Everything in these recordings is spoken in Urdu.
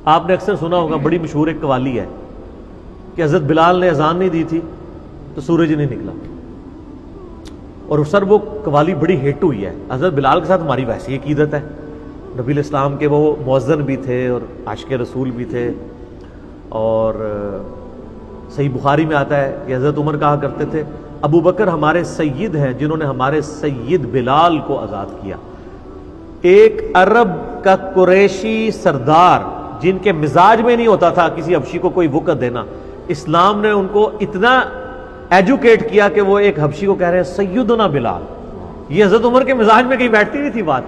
آپ نے اکثر سنا ہوگا، بڑی مشہور ایک قوالی ہے کہ حضرت بلال نے اذان نہیں دی تھی تو سورج نہیں نکلا، اور سر وہ قوالی بڑی ہٹ ہوئی ہے۔ حضرت بلال کے ساتھ ہماری ویسی عقیدت ہے، نبی الاسلام کے وہ مؤذن بھی تھے اور عاشق رسول بھی تھے، اور صحیح بخاری میں آتا ہے کہ حضرت عمر کہا کرتے تھے ابو بکر ہمارے سید ہیں جنہوں نے ہمارے سید بلال کو آزاد کیا۔ ایک عرب کا قریشی سردار جن کے مزاج میں نہیں ہوتا تھا کسی حبشی کو کوئی وقت دینا، اسلام نے ان کو اتنا ایجوکیٹ کیا کہ وہ ایک حبشی کو کہہ رہے ہیں سیدنا بلال۔ یہ حضرت عمر کے مزاج میں کہیں بیٹھتی نہیں تھی بات۔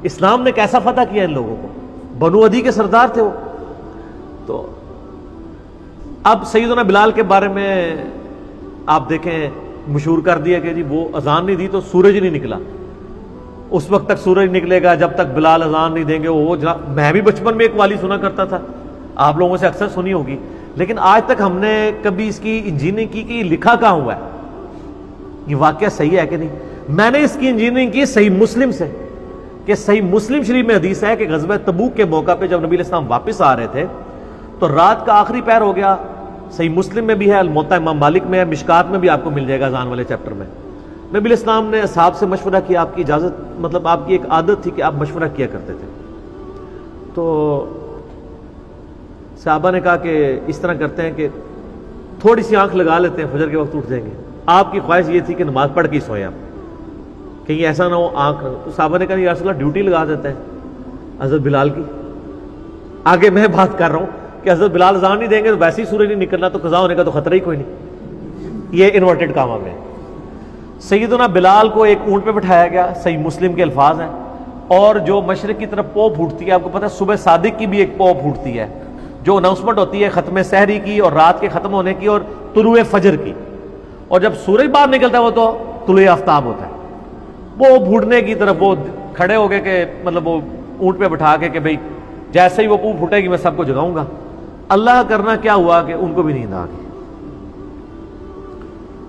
اسلام نے کیسا فتح کیا ان لوگوں کو، بنو عدی کے سردار تھے وہ۔ تو اب سیدنا بلال کے بارے میں آپ دیکھیں مشہور کر دیا کہ جی وہ اذان نہیں دی تو سورج نہیں نکلا، اس وقت تک سورج نکلے گا جب تک بلال اذان نہیں دیں گے۔ وہ جناب میں بھی بچپن میں ایک والی سنا کرتا تھا، آپ لوگوں سے اکثر سنی ہوگی، لیکن آج تک ہم نے کبھی اس کی انجینئرنگ کی کہ یہ لکھا کہاں ہوا ہے، یہ واقعہ صحیح ہے کہ نہیں۔ میں نے اس کی انجینئرنگ کی صحیح مسلم سے، کہ صحیح مسلم شریف میں حدیث ہے کہ غزوہ تبوک کے موقع پہ جب نبی علیہ السلام واپس آ رہے تھے تو رات کا آخری پہر ہو گیا۔ صحیح مسلم میں بھی ہے، الموطا امام مالک میں ہے، مشکات میں بھی آپ کو مل جائے گا اذان والے چیپٹر میں۔ نبی علیہ السلام نے اصحاب سے مشورہ کیا، آپ کی اجازت مطلب آپ کی ایک عادت تھی کہ آپ مشورہ کیا کرتے تھے، تو صحابہ نے کہا کہ اس طرح کرتے ہیں کہ تھوڑی سی آنکھ لگا لیتے ہیں، فجر کے وقت اٹھ جائیں گے۔ آپ کی خواہش یہ تھی کہ نماز پڑھ کے ہی سوئیں آپ، کہیں ایسا نہ ہو آنکھ نہ ہو۔ تو صحابہ نے کہا یا رسول اللہ ڈیوٹی لگا دیتے ہیں حضرت بلال کی۔ آگے میں بات کر رہا ہوں کہ حضرت بلال اذان نہیں دیں گے تو ویسے ہی سورج نہیں نکلنا، تو قضا ہونے کا تو خطرہ ہی کوئی نہیں۔ یہ انورٹڈ کاما میں سیدنا بلال کو ایک اونٹ پہ بٹھایا گیا، صحیح مسلم کے الفاظ ہیں، اور جو مشرق کی طرف پو پھوٹتی ہے، آپ کو پتہ ہے صبح صادق کی بھی ایک پو پھوٹتی ہے جو اناؤنسمنٹ ہوتی ہے ختم سحری کی اور رات کے ختم ہونے کی اور طلوع فجر کی، اور جب سورج باہر نکلتا ہے وہ تو طلوع آفتاب ہوتا ہے۔ وہ پھوٹنے کی طرف وہ کھڑے ہو گئے کہ مطلب وہ اونٹ پہ بٹھا کے کہ بھئی جیسے ہی وہ پو پھوٹے گی میں سب کو جگاؤں گا۔ اللہ کرنا کیا ہوا کہ ان کو بھی نیند آ گئی،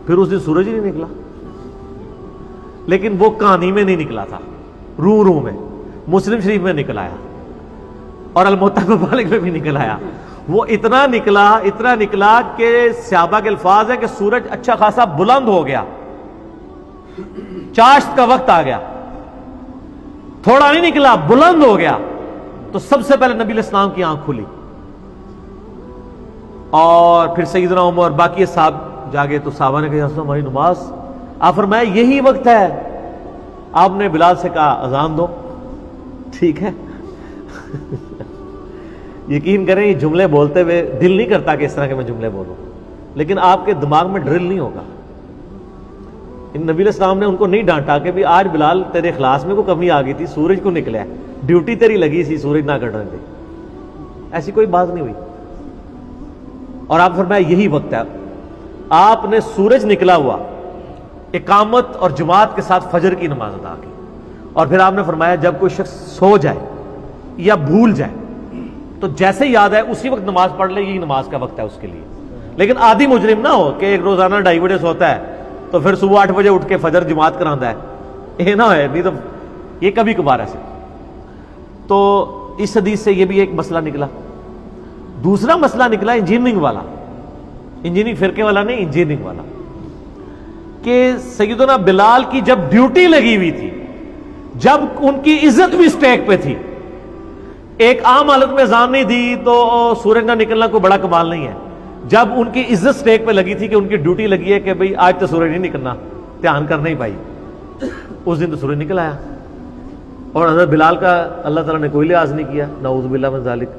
پھر اس دن سورج ہی نہیں نکلا۔ لیکن وہ کہانی میں نہیں نکلا تھا، روح میں مسلم شریف میں نکل آیا اور الموطا مالک میں بھی نکل آیا۔ وہ اتنا نکلا کہ صحابہ کے الفاظ ہے کہ سورج اچھا خاصا بلند ہو گیا، چاشت کا وقت آ گیا، تھوڑا نہیں نکلا بلند ہو گیا۔ تو سب سے پہلے نبی علیہ السلام کی آنکھ کھلی، اور پھر سیدنا عمر اور باقی صاحب جاگے تو صحابہ نے کہا ہماری نماز، آپ فرمایا یہی وقت ہے۔ آپ نے بلال سے کہا اذان دو، ٹھیک ہے۔ یقین کریں یہ جملے بولتے ہوئے دل نہیں کرتا کہ اس طرح کے میں جملے بولوں، لیکن آپ کے دماغ میں ڈرل نہیں ہوگا۔ نبی علیہ السلام نے ان کو نہیں ڈانٹا کہ بھی آج بلال تیرے اخلاص میں کوئی کمی آ گئی تھی، سورج کو نکلا ہے، ڈیوٹی تیری لگی سی سورج نہ کرنے دی، ایسی کوئی بات نہیں ہوئی۔ اور آپ فرمایا یہی وقت ہے۔ آپ نے سورج نکلا ہوا اقامت اور جماعت کے ساتھ فجر کی نماز ادا کی، اور پھر آپ نے فرمایا جب کوئی شخص سو جائے یا بھول جائے تو جیسے یاد ہے اسی وقت نماز پڑھ لے، یہی نماز کا وقت ہے اس کے لیے۔ لیکن عادی مجرم نہ ہو کہ ایک روزانہ 2:30 بجے سوتا ہے تو پھر صبح 8 بجے اٹھ کے فجر جماعت کرانا ہے، یہ نہ ہے، نہیں تو یہ کبھی کبھار ایسے۔ تو اس حدیث سے یہ بھی ایک مسئلہ نکلا۔ دوسرا مسئلہ نکلا انجینئرنگ والا، انجینئرنگ فرقے والا نہیں، انجینئرنگ والا، کہ سیدنا بلال کی جب ڈیوٹی لگی ہوئی تھی، جب ان کی عزت بھی سٹیک پہ تھی، ایک عام حالت میں اذان نہیں دی تو سورج نہ نکلنا کوئی بڑا کمال نہیں ہے۔ جب ان کی عزت سٹیک پہ لگی تھی کہ ان کی ڈیوٹی لگی ہے کہ بھئی آج تو سورج نہیں نکلنا، دھیان کرنا ہی بھائی، اس دن تو سورج نکل آیا، اور حضرت بلال کا اللہ تعالیٰ نے کوئی لحاظ نہیں کیا، نعوذ باللہ من ذالک۔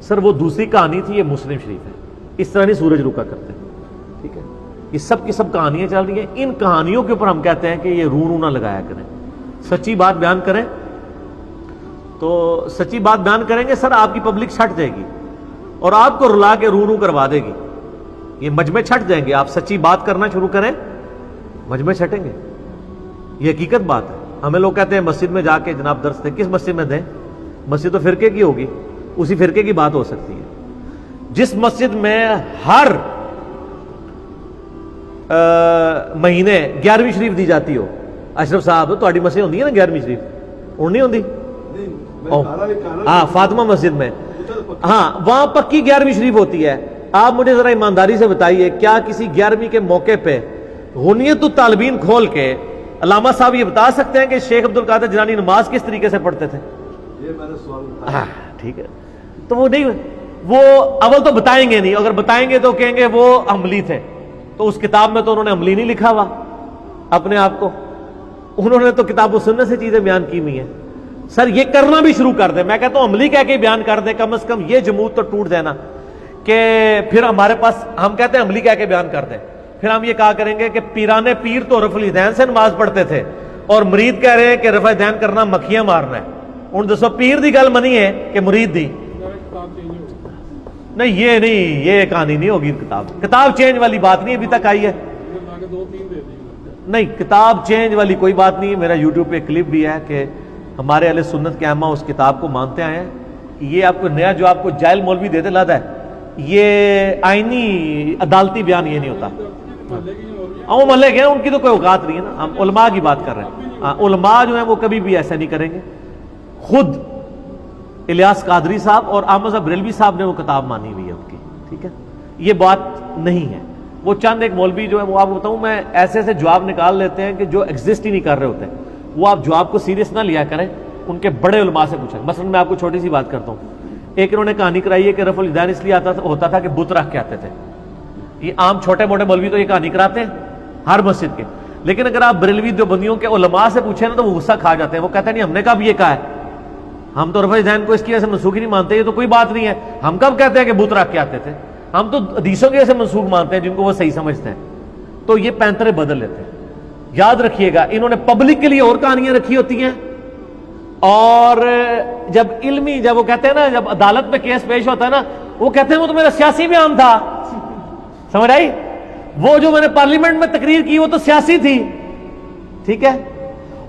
سر وہ دوسری کہانی تھی، یہ مسلم شریف ہے، اس طرح نہیں سورج رکا کرتے، ٹھیک ہے۔ یہ سب کی سب کہانیاں چل رہی ہیں، ان کہانیوں کے اوپر ہم کہتے ہیں کہ یہ رو نہ لگایا کریں، سچی بات بیان کریں تو سچی بات بیان کریں گے سر، آپ کی پبلک چھٹ جائے گی اور آپ کو رلا کے رو کروا دے گی، یہ مجمع چھٹ جائیں گے۔ آپ سچی بات کرنا شروع کریں، مجمع چھٹیں گے، یہ حقیقت بات ہے۔ ہمیں لوگ کہتے ہیں مسجد میں جا کے جناب درس دیں، کس مسجد میں دیں؟ مسجد تو فرقے کی ہوگی، اسی فرقے کی بات ہو سکتی ہے۔ جس مسجد میں ہر مہینے 11ویں شریف دی جاتی ہو، اشرف صاحب تہاڈی مسجد ہوندی ہے نا 11ویں شریف، ہن نہیں ہوندی؟ ہاں فاطمہ مسجد میں ہاں وہاں پکی 11ویں شریف ہوتی ہے. آپ مجھے ذرا ایمانداری سے بتائیے کیا کسی 11ویں کے موقع پہ غنیت الطالبین کھول کے علامہ صاحب یہ بتا سکتے ہیں کہ شیخ عبد القادر جیلانی نماز کس طریقے سے پڑھتے تھے؟ یہ میں نے سوال اٹھایا. ہاں ٹھیک ہے. تو وہ نہیں، وہ اول تو بتائیں گے نہیں، اگر بتائیں گے تو کہیں گے وہ عملی تھے. تو اس کتاب میں تو انہوں نے عملی نہیں لکھا ہوا اپنے آپ کو، انہوں نے تو کتاب و سنت سے چیزیں بیان کی ہوئی ہیں. سر یہ کرنا بھی شروع کر دیں، میں کہتا ہوں عملی کہہ کے بیان کر دیں، کم از کم یہ جمود تو ٹوٹ دینا کہ پھر ہمارے پاس، ہم کہتے ہیں عملی کہہ کے بیان کر دیں، پھر ہم یہ کہا کریں گے کہ پیرانے پیر تو رفع الیدین سے نماز پڑھتے تھے اور مرید کہہ رہے ہیں کہ رفع الیدین کرنا مکھیاں مارنا ہے. ان دسو پیر دی گل منی ہے کہ مرید دی؟ نہیں یہ نہیں، یہ کہانی نہیں ہوگی. کتاب چینج والی بات نہیں ابھی تک آئی ہے. نہیں کتاب چینج والی کوئی بات نہیں. میرا یوٹیوب پہ کلپ بھی ہے کہ ہمارے اہل سنت کے ائمہ اس کتاب کو مانتے آئے ہیں. یہ آپ کو نیا جو آپ کو جاہل مولوی دیتے لاتا ہے، یہ آئینی عدالتی بیان یہ نہیں ہوتا. وہ محلے کے ہیں، ان کی تو کوئی اوقات نہیں ہے نا. ہم علماء کی بات کر رہے ہیں. علماء جو ہیں وہ کبھی بھی ایسا نہیں کریں گے. خود الیاس قادری صاحب اور احمد صاحب بریلوی صاحب نے وہ کتاب مانی ہوئی ہے ان کی. ٹھیک ہے، یہ بات نہیں ہے. وہ چند ایک مولوی جو ہے وہ آپ کو بتاؤں میں ایسے ایسے جواب نکال لیتے ہیں کہ جو ایگزسٹ ہی نہیں کر رہے ہوتے ہیں. وہ آپ جواب کو سیریس نہ لیا کریں، ان کے بڑے علماء سے پوچھیں. مثلا میں آپ کو چھوٹی سی بات کرتا ہوں. ایک انہوں نے کہانی کرائی ہے کہ رفع الیدین اس لیے ہوتا تھا کہ بت رکھ کے آتے تھے. یہ عام چھوٹے موٹے مولوی تو یہ کہانی کراتے ہیں ہر مسجد کے، لیکن اگر آپ بریلوی دیوبندیوں کے علماء سے پوچھیں نا تو وہ غصہ کھا جاتے ہیں. وہ کہتے ہیں نہیں ہم نے کب یہ کہا ہے، ہم تو رفع الیدین کو اس کی وجہ سے منسوخ ہی نہیں مانتے، یہ تو کوئی بات نہیں ہے. ہم کب کہتے ہیں کہ بت رکھ کے آتے تھے؟ ہم تو حدیثوں کی وجہ سے منسوخ مانتے ہیں جن کو وہ صحیح سمجھتے ہیں. تو یہ پینترے بدل لیتے ہیں. یاد رکھیے گا انہوں نے پبلک کے لیے اور کہانیاں رکھی ہوتی ہیں، اور جب علمی، جب وہ کہتے ہیں نا، جب عدالت میں کیس پیش ہوتا ہے نا، وہ کہتے ہیں وہ تو میرا سیاسی بیان تھا. سمجھ آئی؟ وہ جو میں نے پارلیمنٹ میں تقریر کی وہ تو سیاسی تھی. ٹھیک ہے،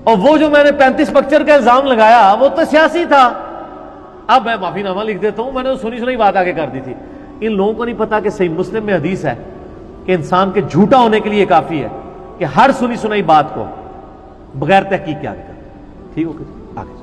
اور وہ جو میں نے 35 پکچر کا الزام لگایا وہ تو سیاسی تھا. اب میں معافی نامہ لکھ دیتا ہوں، میں نے سنی سنی بات آگے کر دی تھی. ان لوگوں کو نہیں پتا کہ صحیح مسلم میں حدیث ہے کہ انسان کے جھوٹا ہونے کے لیے کافی ہے کہ ہر سنی سنائی بات کو بغیر تحقیق کے آگے کر. ٹھیک ہو، آگے